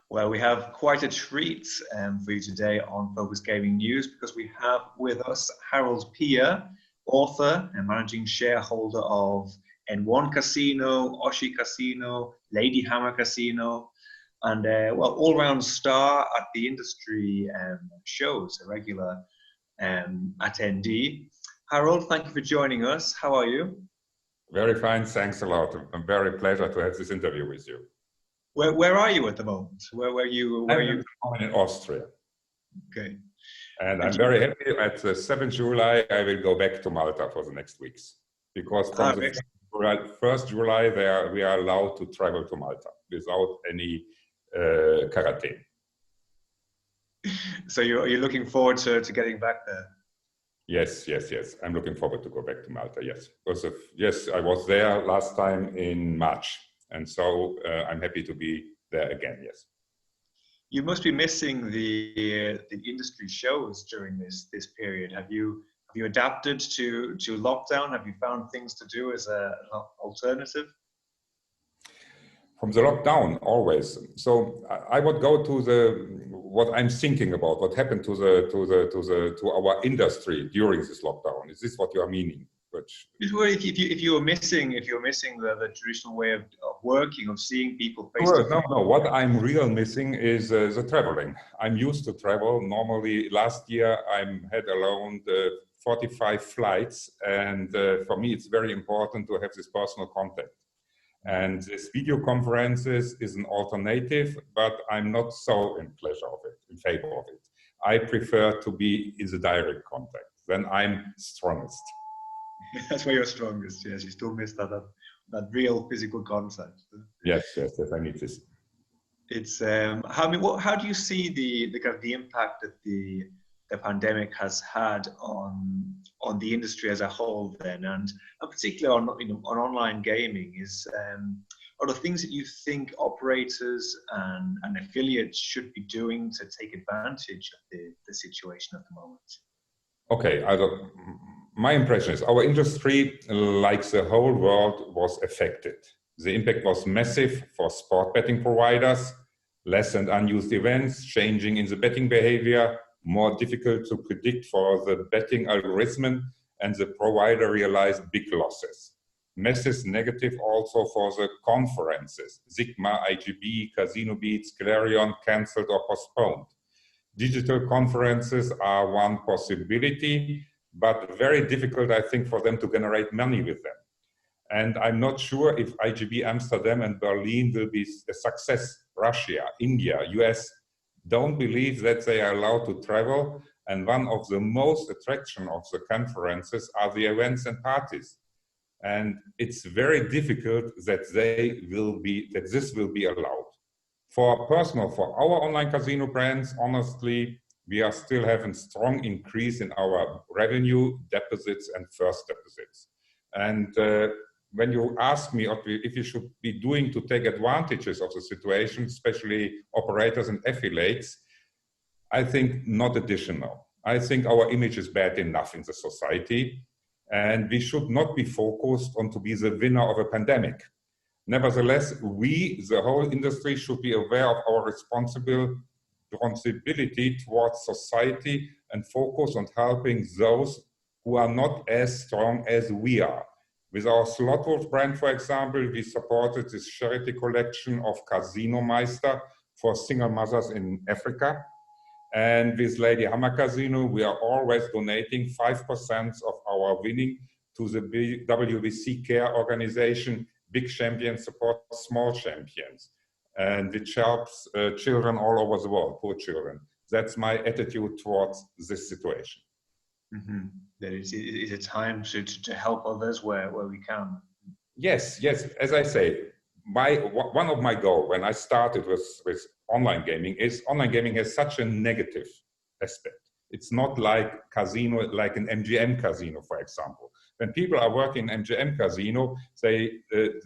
Well, we have quite a treat for you today on Focus Gaming News because we have with us Harald Pia, author and managing shareholder of N1 Casino, Oshi Casino, Lady Hammer Casino, and well, all-round star at the industry shows, a regular attendee. Harald, thank you for joining us. How are you? Very fine, thanks a lot. I'm very pleasure to have this interview with you. Where are you at the moment? Where are you? I'm in Austria. Okay. And I'm very happy. At the 7th July, I will go back to Malta for the next weeks. Because from the 1st July, we are allowed to travel to Malta without any quarantine. So you're looking forward to getting back there? Yes. I'm looking forward to go back to Malta, yes. Because yes, I was there last time in March. And so I'm happy to be there again, yes. You must be missing the industry shows during this period. Have you adapted to lockdown? Have you found things to do as an alternative? From the lockdown, always. So I would go to what I'm thinking about, what happened to our industry during this lockdown. Is this what you are meaning? If you were missing the traditional way of working, of seeing people face to face. No. What I'm real missing is the traveling. I'm used to travel. Normally, last year I had alone 45 flights, and for me it's very important to have this personal contact. And this video conferences is an alternative, but I'm not so in favor of it. I prefer to be in the direct contact. Then I'm strongest. That's where you're strongest. Yes, you still miss that real physical contact. Yes, I need this. It's how do you see the kind of the impact that the pandemic has had on the industry as a whole then, and particularly on online gaming? Are the things that you think operators and affiliates should be doing to take advantage of the situation at the moment? Okay, my impression is our industry, like the whole world, was affected. The impact was massive for sport betting providers, less and unused events, changing in the betting behavior, more difficult to predict for the betting algorithm, and the provider realized big losses. Massive negative also for the conferences. Sigma, IGB, Casino Beats, Clarion cancelled or postponed. Digital conferences are one possibility, but very difficult, I think, for them to generate money with them. And I'm not sure if IGB Amsterdam and Berlin will be a success. Russia, India, US don't believe that they are allowed to travel. And one of the most attraction of the conferences are the events and parties. And it's very difficult that this will be allowed. For our online casino brands, honestly, we are still having strong increase in our revenue, deposits, and first deposits. And when you ask me if you should be doing to take advantages of the situation, especially operators and affiliates, I think not additional. I think our image is bad enough in the society, and we should not be focused on to be the winner of a pandemic. Nevertheless, the whole industry, should be aware of our responsibility towards society and focus on helping those who are not as strong as we are. With our Slotwolf brand, for example, we supported this charity collection of Casino Meister for single mothers in Africa. And with Lady Hammer Casino, we are always donating 5% of our winning to the WBC Care organization. Big champions support small champions, and which helps children all over the world, poor children. That's my attitude towards this situation. Mm-hmm. That is a time to help others where we can. Yes. As I say, one of my goals when I started with online gaming is online gaming has such a negative aspect. It's not like casino, like an MGM casino, for example. When people are working in MGM casino,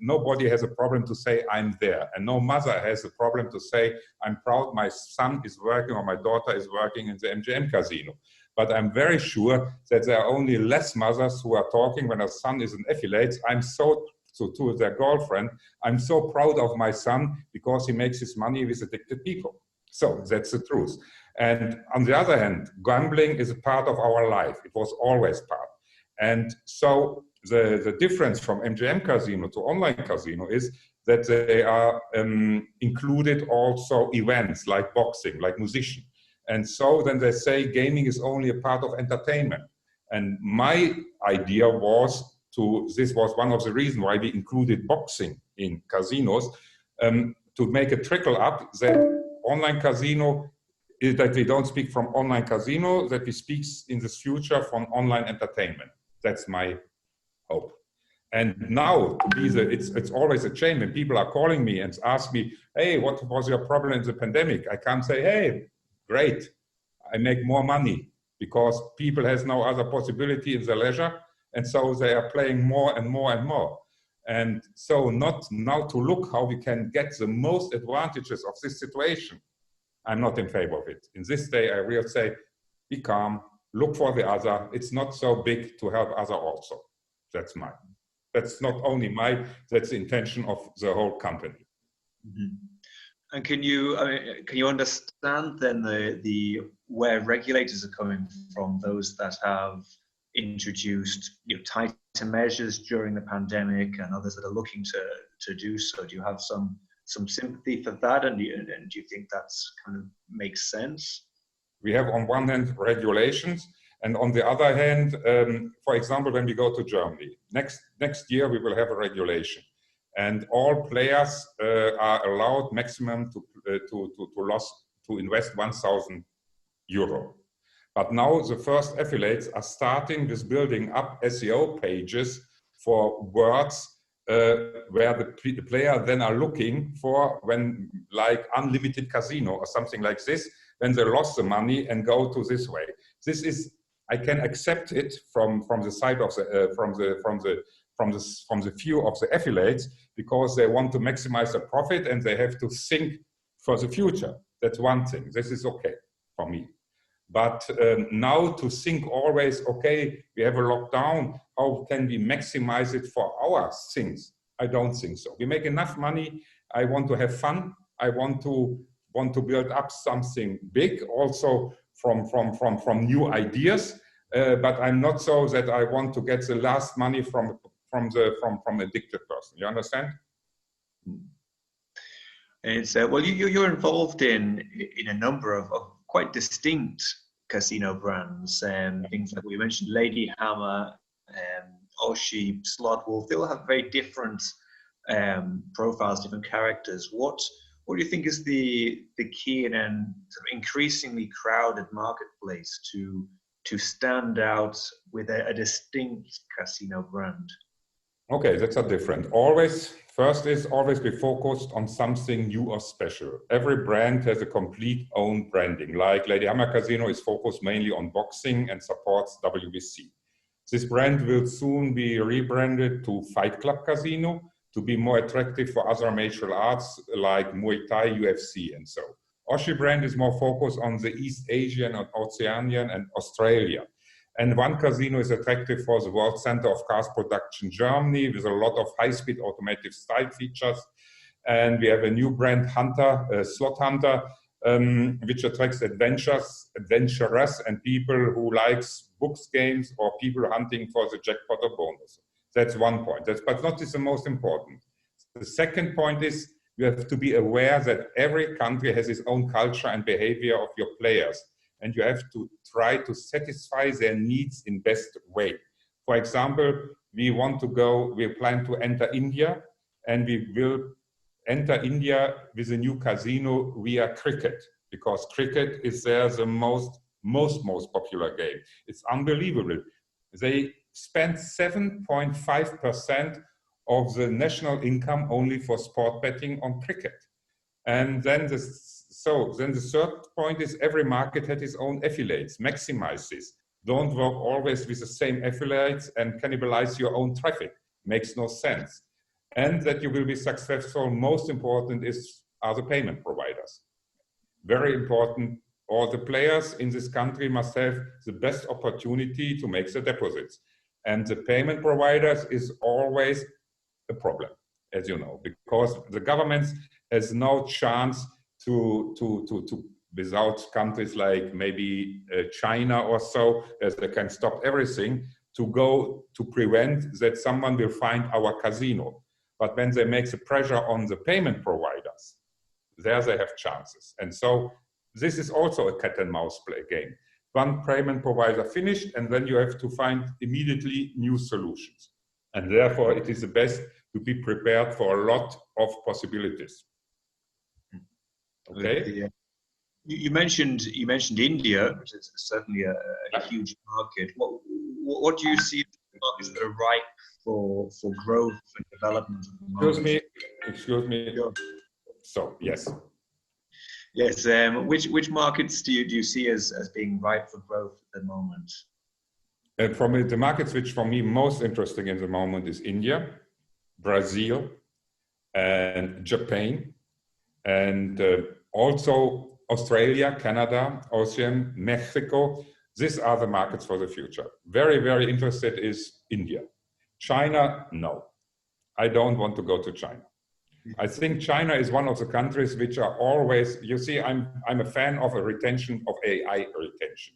nobody has a problem to say I'm there, and no mother has a problem to say I'm proud my son is working or my daughter is working in the MGM casino. But I'm very sure that there are only less mothers who are talking when a son is an affiliate. I'm so to their girlfriend. I'm so proud of my son because he makes his money with addicted people. So that's the truth. And on the other hand, gambling is a part of our life. It was always part. And so the difference from MGM casino to online casino is that they are included also events like boxing, like musician. And so then they say gaming is only a part of entertainment. And my idea was this was one of the reasons why we included boxing in casinos, to make a trickle up that online casino is that we don't speak from online casino, that we speak in the future from online entertainment. That's my hope. And now it's always a shame when people are calling me and ask me, hey, what was your problem in the pandemic? I can't say, hey, great, I make more money, because people has no other possibility in their leisure. And so they are playing more and more and more. And so not now to look how we can get the most advantages of this situation. I'm not in favor of it. In this day, I will say, be calm, look for the other. It's not so big to help other also. That's mine. That's not only that's the intention of the whole company. Mm-hmm. And can you understand then the where regulators are coming from, those that have introduced tighter measures during the pandemic and others that are looking to do so? Do you have some sympathy for that, and do you think that's kind of makes sense? We have on one hand regulations, and on the other hand, for example, when we go to Germany, next year we will have a regulation, and all players are allowed maximum to invest 1,000 euro. But now the first affiliates are starting with building up SEO pages for words where the player then are looking for, when like unlimited casino or something like this, when they lost the money and go to this way. This is, I can accept it from the side of from the view of the affiliates, because they want to maximize the profit and they have to think for the future. That's one thing. This is okay for me. But now to think always, okay, we have a lockdown, how can we maximize it for our things? I don't think so. We make enough money. I want to have fun. I want to build up something big, also from new ideas. But I'm not so that I want to get the last money from addicted person. You understand? It's well, you're involved in a number of quite distinct casino brands, things like we mentioned, Lady Hammer, Oshi, Slotwolf. They all have very different profiles, different characters. What do you think is the key in a sort of increasingly crowded marketplace to stand out with a distinct casino brand? Okay, that's a different. First is always be focused on something new or special. Every brand has a complete own branding. Like Lady Hammer Casino is focused mainly on boxing and supports WBC. This brand will soon be rebranded to Fight Club Casino to be more attractive for other martial arts like Muay Thai, UFC, and so. Oshi brand is more focused on the East Asian and Oceanian and Australia. And one casino is attractive for the World Center of Cars Production Germany with a lot of high-speed automotive style features. And we have a new brand, Hunter, Slot Hunter, which attracts adventurers and people who likes books, games, or people hunting for the jackpot or bonus. That's one point, but not is the most important. The second point is you have to be aware that every country has its own culture and behavior of your players. And you have to try to satisfy their needs in best way. For example, we plan to enter India, and we will enter India with a new casino via cricket, because cricket is there the most popular game. It's unbelievable. They spend 7.5% of the national income only for sport betting on cricket. And then the third point is every market has its own affiliates. Maximize this. Don't work always with the same affiliates and cannibalize your own traffic. Makes no sense. And that you will be successful, most important are the payment providers. Very important. All the players in this country must have the best opportunity to make the deposits. And the payment providers is always a problem, as you know, because the government has no chance to without countries like maybe China or so, as they can stop everything, to go to prevent that someone will find our casino. But when they make the pressure on the payment providers, there they have chances. And so this is also a cat and mouse play game. One payment provider finished, and then you have to find immediately new solutions. And therefore, it is the best to be prepared for a lot of possibilities. Okay. You mentioned India, which is certainly a huge market. What do you see as markets that are ripe for growth and development? Excuse me. Sure. So yes. Yes. Which markets do you see as being ripe for growth at the moment? From the markets which for me most interesting in the moment is India, Brazil, and Japan, and also Australia, Canada, Ocean, Mexico. These are the markets for the future. Very, very interested is India. China, no. I don't want to go to China. I think China is one of the countries which are always, you see, I'm a fan of a retention of AI retention.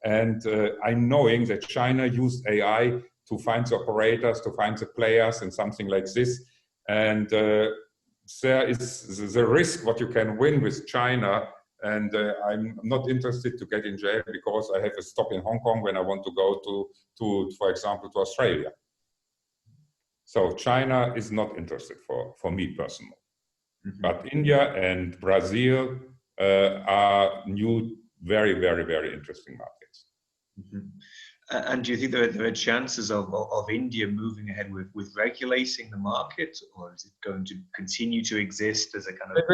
And I'm knowing that China used AI to find the operators, to find the players and something like this. And there is the risk what you can win with China. And I'm not interested to get in jail because I have a stop in Hong Kong when I want to go to for example, to Australia. So China is not interested for me personally. Mm-hmm. But India and Brazil are new, very, very, very interesting markets. Mm-hmm. And do you think there are chances of India moving ahead with regulating the market, or is it going to continue to exist as a kind of?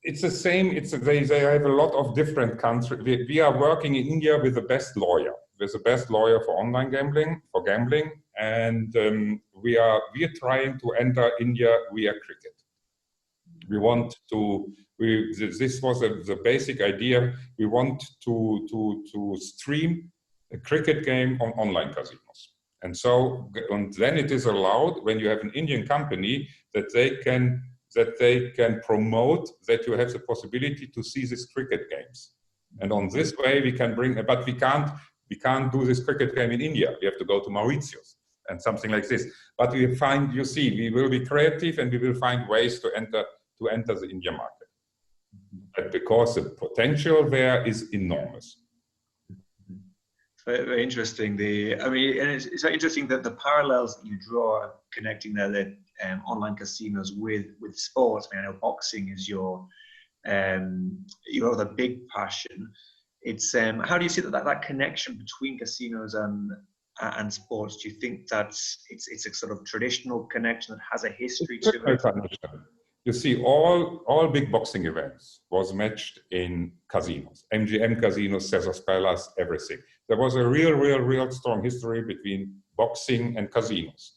It's the same. They have a lot of different countries. We are working in India with the best lawyer. With the best lawyer for online gambling, and we are trying to enter India via cricket. We want to. This was the basic idea. We want to stream a cricket game on online casinos, and then it is allowed when you have an Indian company that they can promote that you have the possibility to see these cricket games, and on this way we can bring. But we can't do this cricket game in India. We have to go to Mauritius and something like this. But we will be creative and we will find ways to enter the Indian market. But because the potential there is enormous. Very, very interesting. And it's very interesting that the parallels that you draw connecting the online casinos with sports. I mean, I know boxing is your other big passion. It's how do you see that connection between casinos and sports? Do you think it's a sort of traditional connection that has a history to it? You see, all big boxing events was matched in casinos, MGM casinos, Caesars Palace, everything. There was a real strong history between boxing and casinos.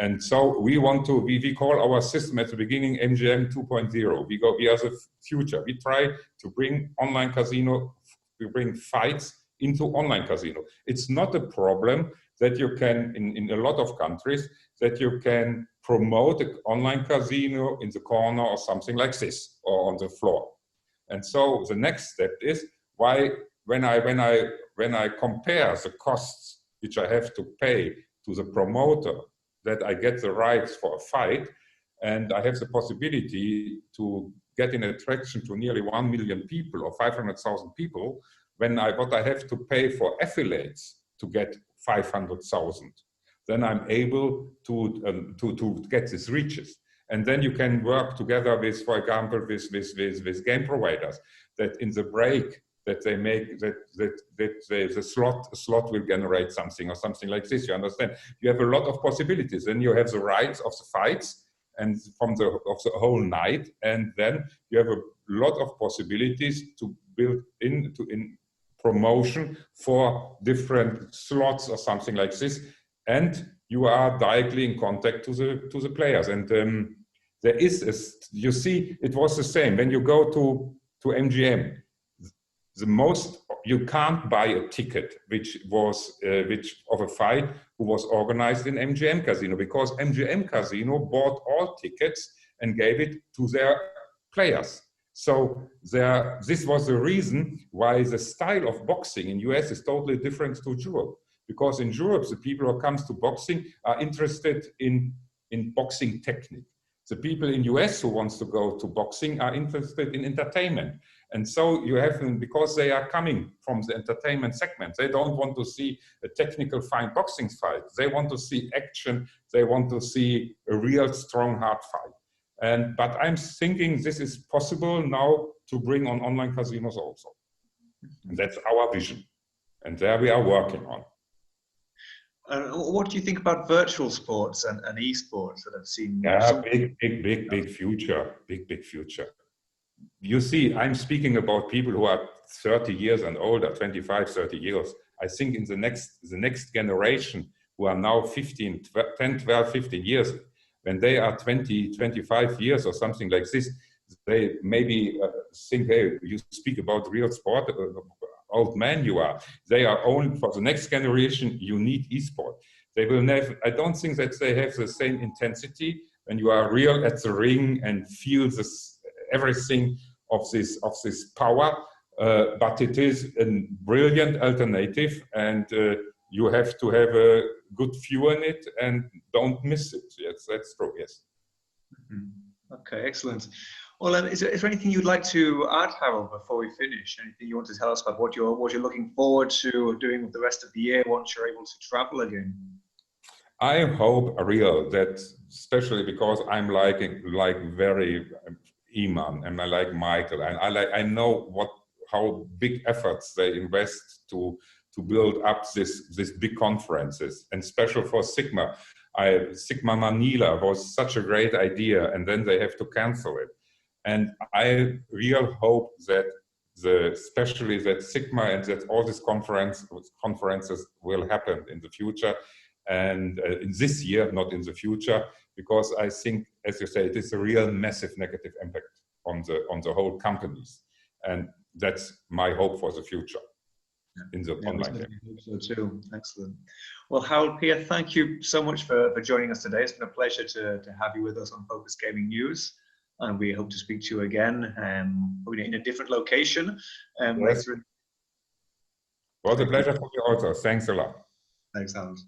And so we call our system at the beginning MGM 2.0. We are the future. We try to bring online casino, we bring fights into online casino. It's not a problem that you can, in a lot of countries, that you can promote an online casino in the corner or something like this, or on the floor. And so the next step is when I compare the costs which I have to pay to the promoter, that I get the rights for a fight, and I have the possibility to get an attraction to nearly 1 million people or 500,000 people, what I have to pay for affiliates to get 500,000, then I'm able to get these reaches. And then you can work together with, for example, with game providers, that in the break that they make, the slot will generate something or something like this. You understand? You have a lot of possibilities. Then you have the rights of the fights and of the whole night, and then you have a lot of possibilities to build in promotion for different slots or something like this, and you are directly in contact to the players. And there is you see, it was the same when you go to MGM. the most, you can't buy a ticket which of a fight who was organized in MGM Casino, because MGM Casino bought all tickets and gave it to their players. So this was the reason why the style of boxing in US is totally different to Europe. Because in Europe, the people who comes to boxing are interested in boxing technique. The people in US who wants to go to boxing are interested in entertainment. And so you have them, because they are coming from the entertainment segment, they don't want to see a technical fine boxing fight. They want to see action. They want to see a real strong, hard fight. But I'm thinking this is possible now to bring on online casinos also. And that's our vision. And there we are working on. What do you think about virtual sports and eSports that I've seen? Yeah, big future, big future. You see, I'm speaking about people who are 30 years and older, 25, 30 years. I think in the next generation, who are now 10, 12, 15 years, when they are 20, 25 years or something like this, they maybe think, hey, you speak about real sport, old man you are. They are only, for the next generation, you need eSport. They will never, I don't think that they have the same intensity when you are real at the ring and feel this, everything of this power, but it is a brilliant alternative, and you have to have a good view in it and don't miss it. Yes, that's true, yes. Mm-hmm. Okay, excellent. Well, is there anything you'd like to add, Harald, before we finish? Anything you want to tell us about what you're looking forward to doing with the rest of the year once you're able to travel again? I hope real that, especially because I'm like very Iman and I like Michael, and I know how big efforts they invest to build up this big conferences, and special for Sigma. Sigma Manila was such a great idea, and then they have to cancel it. And I really hope that especially that Sigma and that all these conferences will happen in the future, and in this year, not in the future, because I think, as you say, it is a real massive negative impact on the whole companies, and that's my hope for the future in the online game. So too. Excellent. Well, Harald Pia, thank you so much for joining us today. It's been a pleasure to have you with us on Focus Gaming News, and we hope to speak to you again in a different location Yes. later. It was a pleasure for you also. Thanks a lot. Thanks, Harald.